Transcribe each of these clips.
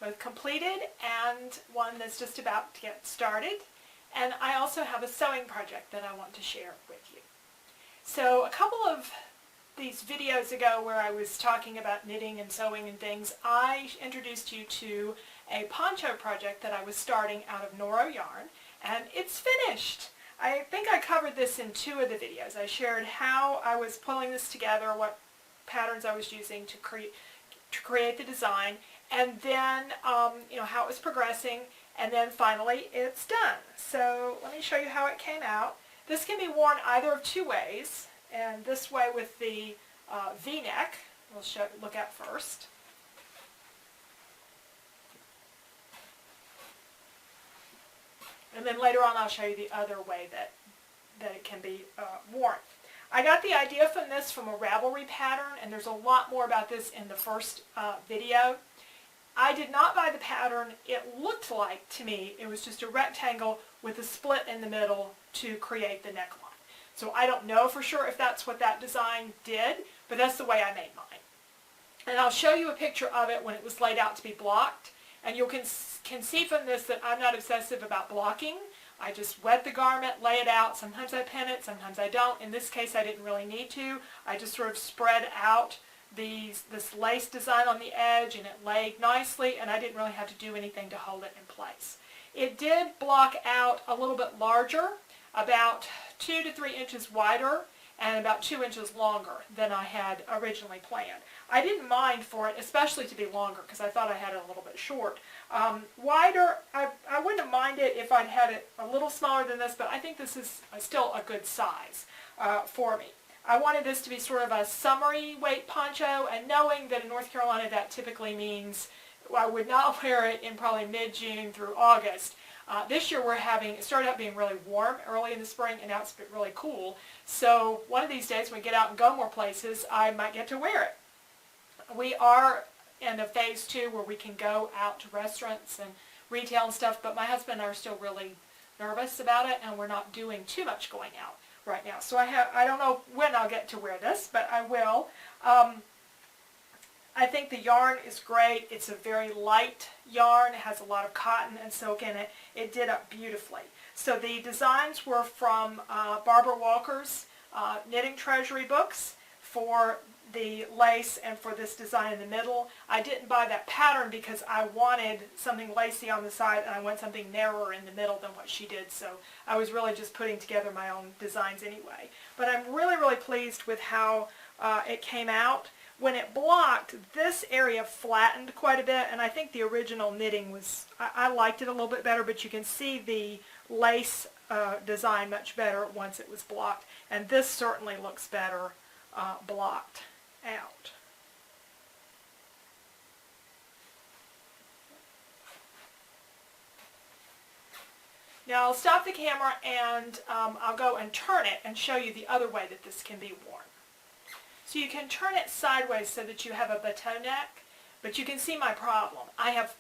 both completed and one that's just about to get started. And I also have a sewing project that I want to share with you. So a couple of these videos ago where I was talking about knitting and sewing and things, I introduced you to a poncho project that I was starting out of Noro yarn, and it's finished. I think I covered this in 2 of the videos. I shared how I was pulling this together, what patterns I was using to create the design, and then how it was progressing, and then finally it's done. So let me show you how it came out. This can be worn either of 2 ways, and this way with the V-neck, we'll look at first. And then later on I'll show you the other way that it can be worn. I got the idea from this from a Ravelry pattern, and there's a lot more about this in the first video. I did not buy the pattern. It looked like, to me, it was just a rectangle with a split in the middle to create the neckline. So I don't know for sure if that's what that design did, but that's the way I made mine. And I'll show you a picture of it when it was laid out to be blocked. And you can see from this that I'm not obsessive about blocking. I just wet the garment, lay it out. Sometimes I pin it, sometimes I don't. In this case, I didn't really need to. I just sort of spread out this lace design on the edge, and it laid nicely, and I didn't really have to do anything to hold it in place. It did block out a little bit larger, about 2 to 3 inches wider, and about 2 inches longer than I had originally planned. I didn't mind for it, especially to be longer, because I thought I had it a little bit short. Wider, I wouldn't have minded if I'd had it a little smaller than this, but I think this is still a good size for me. I wanted this to be sort of a summery weight poncho, and knowing that in North Carolina that typically means I would not wear it in probably mid-June through August. This year it started out being really warm early in the spring, and now it's been really cool. So one of these days when we get out and go more places, I might get to wear it. We are in a phase 2 where we can go out to restaurants and retail and stuff, but my husband and I are still really nervous about it, and we're not doing too much going out right now. So I don't know when I'll get to wear this, but I will. I think the yarn is great. It's a very light yarn. It has a lot of cotton and silk in it. It did up beautifully. So the designs were from Barbara Walker's Knitting Treasury books for the lace and for this design in the middle. I didn't buy that pattern because I wanted something lacy on the side, and I want something narrower in the middle than what she did. So I was really just putting together my own designs anyway. But I'm really, really pleased with how it came out. When it blocked, this area flattened quite a bit, and I think the original knitting was, I liked it a little bit better, but you can see the lace design much better once it was blocked, and this certainly looks better blocked out. Now I'll stop the camera and I'll go and turn it and show you the other way that this can be worn. So you can turn it sideways so that you have a bateau neck, but you can see my problem. I've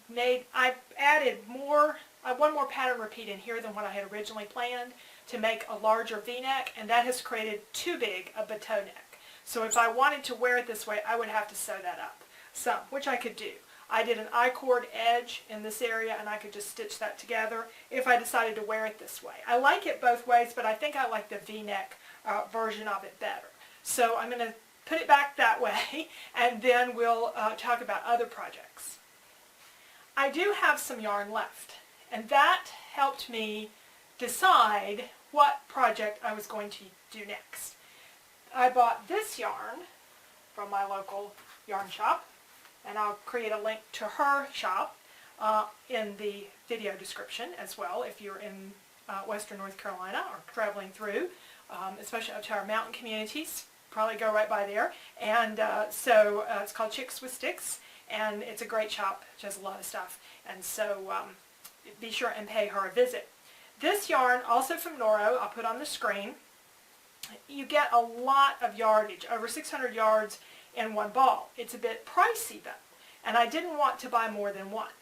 added one more pattern repeat in here than what I had originally planned to make a larger V-neck, and that has created too big a bateau neck. So if I wanted to wear it this way, I would have to sew that up some, which I could do. I did an I-cord edge in this area, and I could just stitch that together if I decided to wear it this way. I like it both ways, but I think I like the V-neck version of it better. So I'm going to put it back that way, and then we'll talk about other projects. I do have some yarn left, and that helped me decide what project I was going to do next. I bought this yarn from my local yarn shop, and I'll create a link to her shop in the video description as well if you're in Western North Carolina or traveling through, especially up to our mountain communities. Probably go right by there. And so it's called Chicks with Sticks, and it's a great shop. She has a lot of stuff, and so be sure and pay her a visit. This yarn, also from Noro, I'll put on the screen. You get a lot of yardage, over 600 yards in one ball. It's a bit pricey though, and I didn't want to buy more than one.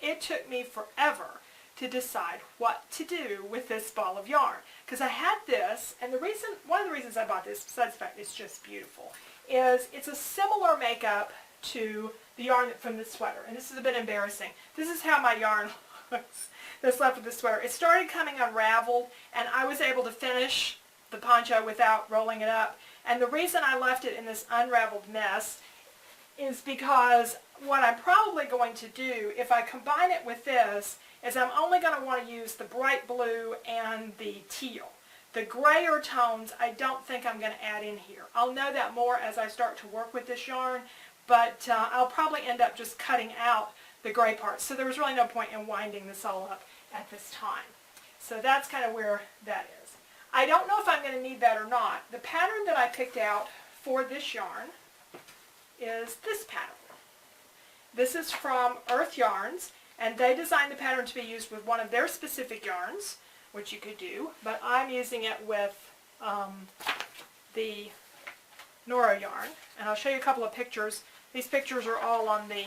It took me forever to decide what to do with this ball of yarn, because I had this, and one of the reasons I bought this, besides the fact it's just beautiful, is it's a similar makeup to the yarn from this sweater. And this is a bit embarrassing. This is how my yarn looks that's left of the sweater. It started coming unraveled, and I was able to finish the poncho without rolling it up. And the reason I left it in this unraveled mess is because what I'm probably going to do, if I combine it with this, is I'm only going to want to use the bright blue and the teal. The grayer tones I don't think I'm going to add in here. I'll know that more as I start to work with this yarn, but I'll probably end up just cutting out the gray parts. So there was really no point in winding this all up at this time. So that's kind of where that is. I don't know if I'm going to need that or not. The pattern that I picked out for this yarn is this pattern. This is from Earth Yarns, and they designed the pattern to be used with one of their specific yarns, which you could do, but I'm using it with the Nora yarn, and I'll show you a couple of pictures. These pictures are all on the,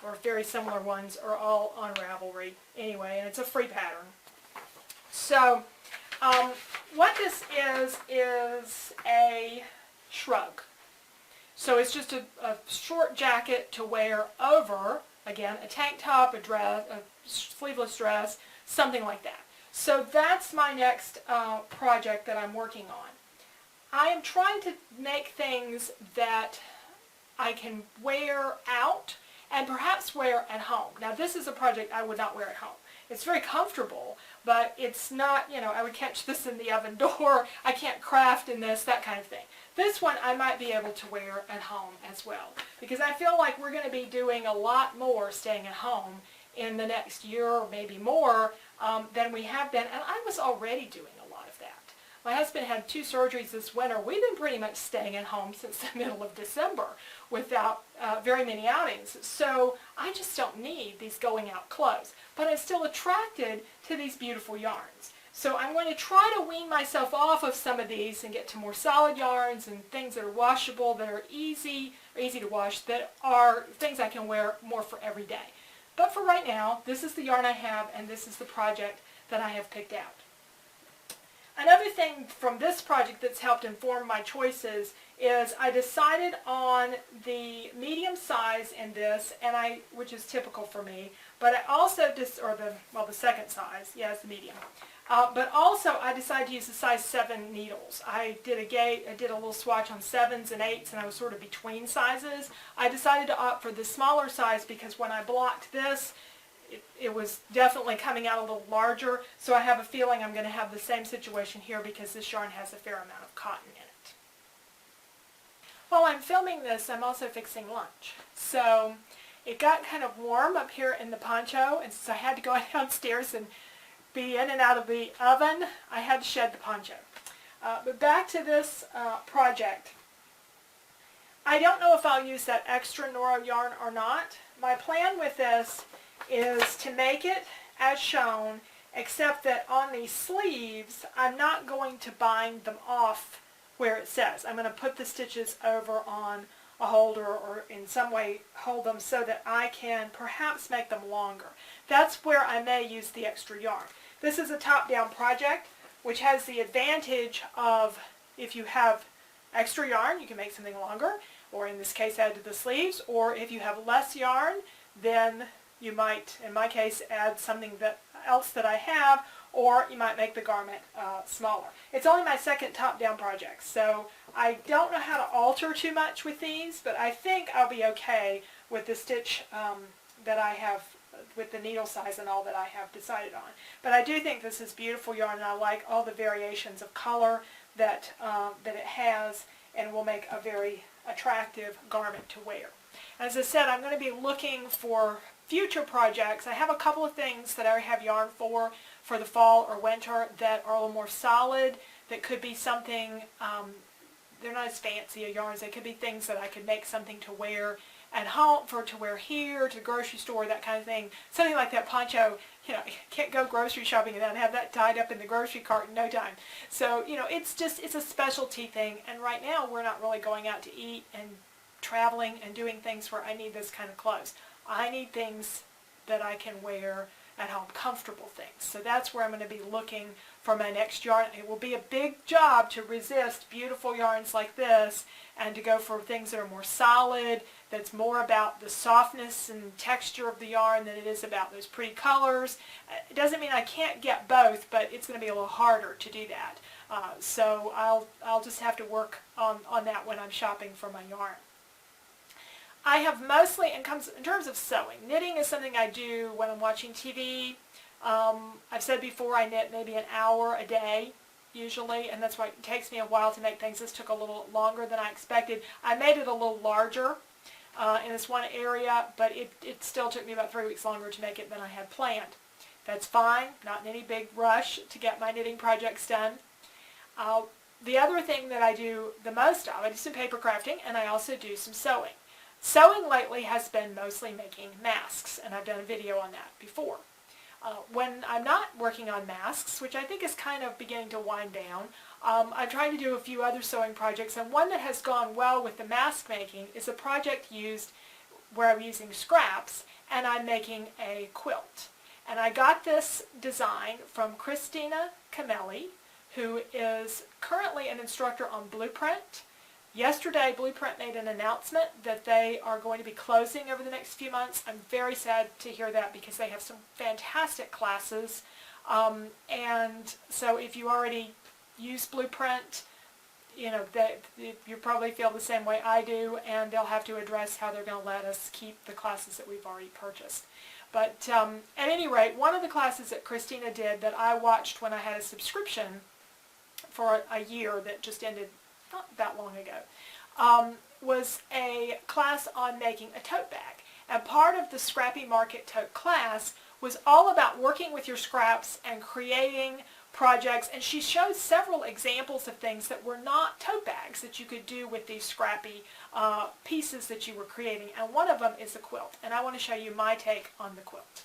or very similar ones, are all on Ravelry anyway, and it's a free pattern. So what this is a shrug. So it's just a short jacket to wear over, again, a tank top, a dress, a sleeveless dress, something like that. So that's my next project that I'm working on. I am trying to make things that I can wear out and perhaps wear at home. Now this is a project I would not wear at home. It's very comfortable, but it's not, you know, I would catch this in the oven door, I can't craft in this, that kind of thing. This one I might be able to wear at home as well, because I feel like we're going to be doing a lot more staying at home in the next year or maybe more than we have been, and I was already doing a lot of that. My husband had 2 surgeries this winter. We've been pretty much staying at home since the middle of December without very many outings, so I just don't need these going out clothes, but I'm still attracted to these beautiful yarns. So I'm going to try to wean myself off of some of these and get to more solid yarns and things that are washable, that are easy to wash, that are things I can wear more for every day. But for right now, this is the yarn I have, and this is the project that I have picked out. Another thing from this project that's helped inform my choices is I decided on the medium size in this, and which is typical for me, but I also the second size, yeah, it's the medium. But also I decided to use the size 7 needles. I did a little swatch on 7s and 8s, and I was sort of between sizes. I decided to opt for the smaller size because when I blocked this, it was definitely coming out a little larger, so I have a feeling I'm going to have the same situation here because this yarn has a fair amount of cotton in it. While I'm filming this, I'm also fixing lunch. So it got kind of warm up here in the poncho, and since I had to go downstairs and be in and out of the oven, I had to shed the poncho. But back to this project. I don't know if I'll use that extra Nora yarn or not. My plan with this is to make it as shown, except that on these sleeves, I'm not going to bind them off where it says. I'm going to put the stitches over on a holder or in some way hold them so that I can perhaps make them longer. That's where I may use the extra yarn. This is a top-down project, which has the advantage of if you have extra yarn, you can make something longer, or in this case add to the sleeves, or if you have less yarn, then you might, in my case, add something else that I have, or you might make the garment smaller. It's only my second top-down project, so I don't know how to alter too much with these, but I think I'll be okay with the stitch that I have, with the needle size and all that I have decided on. But I do think this is beautiful yarn, and I like all the variations of color that it has, and will make a very attractive garment to wear. As I said, I'm going to be looking for future projects. I have a couple of things that I have yarn for the fall or winter that are a little more solid, that could be something, they're not as fancy as yarns, they could be things that I could make something to wear at home, to wear here, to the grocery store, that kind of thing. Something like that poncho, you know, you can't go grocery shopping and then have that tied up in the grocery cart in no time. So, you know, it's a specialty thing, and right now we're not really going out to eat and traveling and doing things where I need this kind of clothes. I need things that I can wear at home comfortable things. So that's where I'm going to be looking for my next yarn. It will be a big job to resist beautiful yarns like this and to go for things that are more solid, that's more about the softness and texture of the yarn than it is about those pretty colors. It doesn't mean I can't get both, but it's going to be a little harder to do that. So I'll just have to work on that when I'm shopping for my yarn. I have mostly, in terms of sewing, knitting is something I do when I'm watching TV. I've said before I knit maybe an hour a day usually, and that's why it takes me a while to make things. This took a little longer than I expected. I made it a little larger in this one area, but it still took me about 3 weeks longer to make it than I had planned. That's fine, not in any big rush to get my knitting projects done. The other thing that I do the most of, I do some paper crafting, and I also do some sewing. Sewing lately has been mostly making masks, and I've done a video on that before. When I'm not working on masks, which I think is kind of beginning to wind down, I'm trying to do a few other sewing projects, and one that has gone well with the mask making is a project where I'm using scraps, and I'm making a quilt. And I got this design from Christina Camelli, who is currently an instructor on Blueprint. Yesterday, Blueprint made an announcement that they are going to be closing over the next few months. I'm very sad to hear that because they have some fantastic classes. And so if you already use Blueprint, you probably feel the same way I do, and they'll have to address how they're going to let us keep the classes that we've already purchased. But at any rate, one of the classes that Christina did that I watched when I had a subscription for a year that just ended not that long ago, was a class on making a tote bag. And part of the Scrappy Market Tote class was all about working with your scraps and creating projects. And she showed several examples of things that were not tote bags that you could do with these scrappy pieces that you were creating. And one of them is a quilt. And I want to show you my take on the quilt.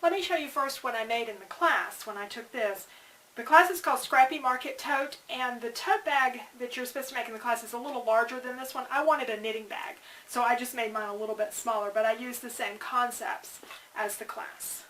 Let me show you first what I made in the class when I took this. The class is called Scrappy Market Tote, and the tote bag that you're supposed to make in the class is a little larger than this one. I wanted a knitting bag, so I just made mine a little bit smaller, but I used the same concepts as the class.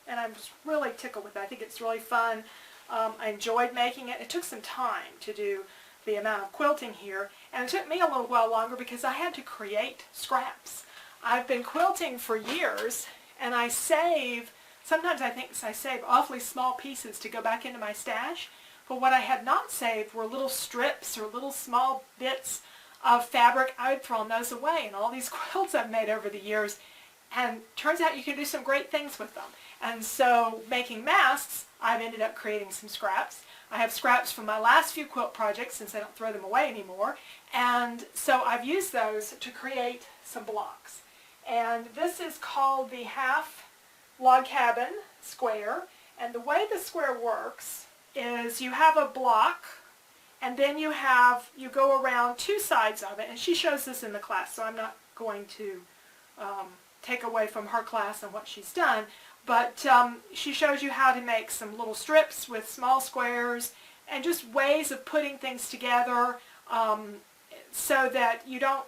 And I'm just really tickled with it. I think it's really fun. I enjoyed making it. It took some time to do the amount of quilting here, and it took me a little while longer because I had to create scraps. I've been quilting for years, and I save. Sometimes I think I save awfully small pieces to go back into my stash, but what I had not saved were little strips or little small bits of fabric. I would throw those away in all these quilts I've made over the years, and turns out you can do some great things with them. And so making masks, I've ended up creating some scraps. I have scraps from my last few quilt projects since I don't throw them away anymore, and so I've used those to create some blocks. And this is called the half log cabin square, and the way the square works is you have a block, and then you go around two sides of it, and she shows this in the class, so I'm not going to take away from her class and what she's done, but she shows you how to make some little strips with small squares and just ways of putting things together so that you don't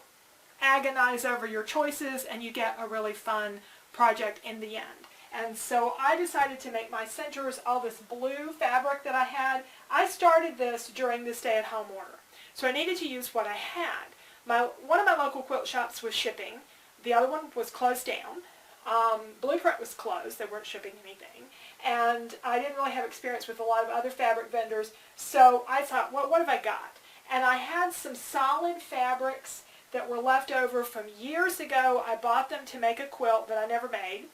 agonize over your choices and you get a really fun project in the end. And so I decided to make my centers all this blue fabric that I had. I started this during the stay-at-home order, so I needed to use what I had. One of my local quilt shops was shipping. The other one was closed down. Blueprint was closed. They weren't shipping anything. And I didn't really have experience with a lot of other fabric vendors, so I thought, what have I got? And I had some solid fabrics that were left over from years ago. I bought them to make a quilt that I never made.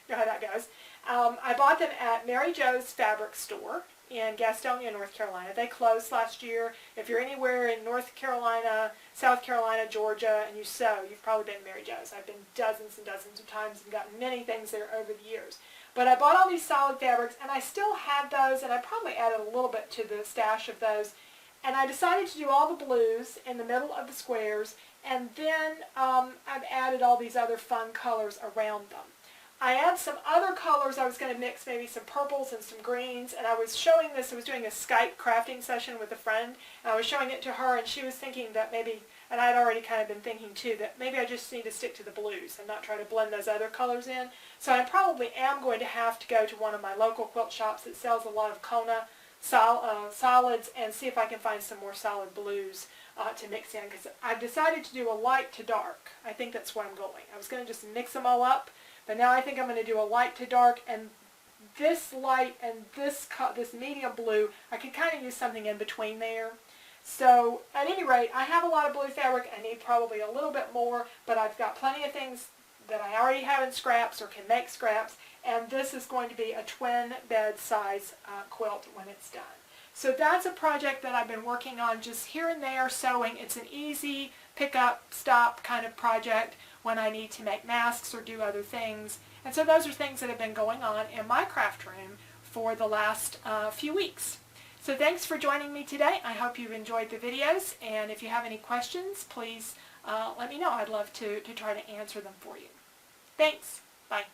You know how that goes. I bought them at Mary Jo's Fabric Store in Gastonia, North Carolina. They closed last year. If you're anywhere in North Carolina, South Carolina, Georgia, and you sew, you've probably been to Mary Jo's. I've been dozens and dozens of times and gotten many things there over the years. But I bought all these solid fabrics, and I still had those, and I probably added a little bit to the stash of those. And I decided to do all the blues in the middle of the squares, and then I've added all these other fun colors around them. I add some other colors. I was going to mix maybe some purples and some greens, and I was doing a Skype crafting session with a friend, and I was showing it to her, and she was thinking that maybe And I'd already kind of been thinking too that maybe I just need to stick to the blues and not try to blend those other colors in. So I probably am going to have to go to one of my local quilt shops that sells a lot of Kona solids and see if I can find some more solid blues to mix in, because I've decided to do a light to dark. I think that's where I'm going. I was going to just mix them all up, but now I think I'm going to do a light to dark, and this light and this medium blue, I could kind of use something in between there. So at any rate, I have a lot of blue fabric. I need probably a little bit more, but I've got plenty of things that I already have in scraps or can make scraps, and this is going to be a twin bed size quilt when it's done. So that's a project that I've been working on just here and there sewing. It's an easy pick up, stop kind of project when I need to make masks or do other things. And so those are things that have been going on in my craft room for the last few weeks. So thanks for joining me today. I hope you've enjoyed the videos, and if you have any questions, please let me know. I'd love to try to answer them for you. Thanks. Bye.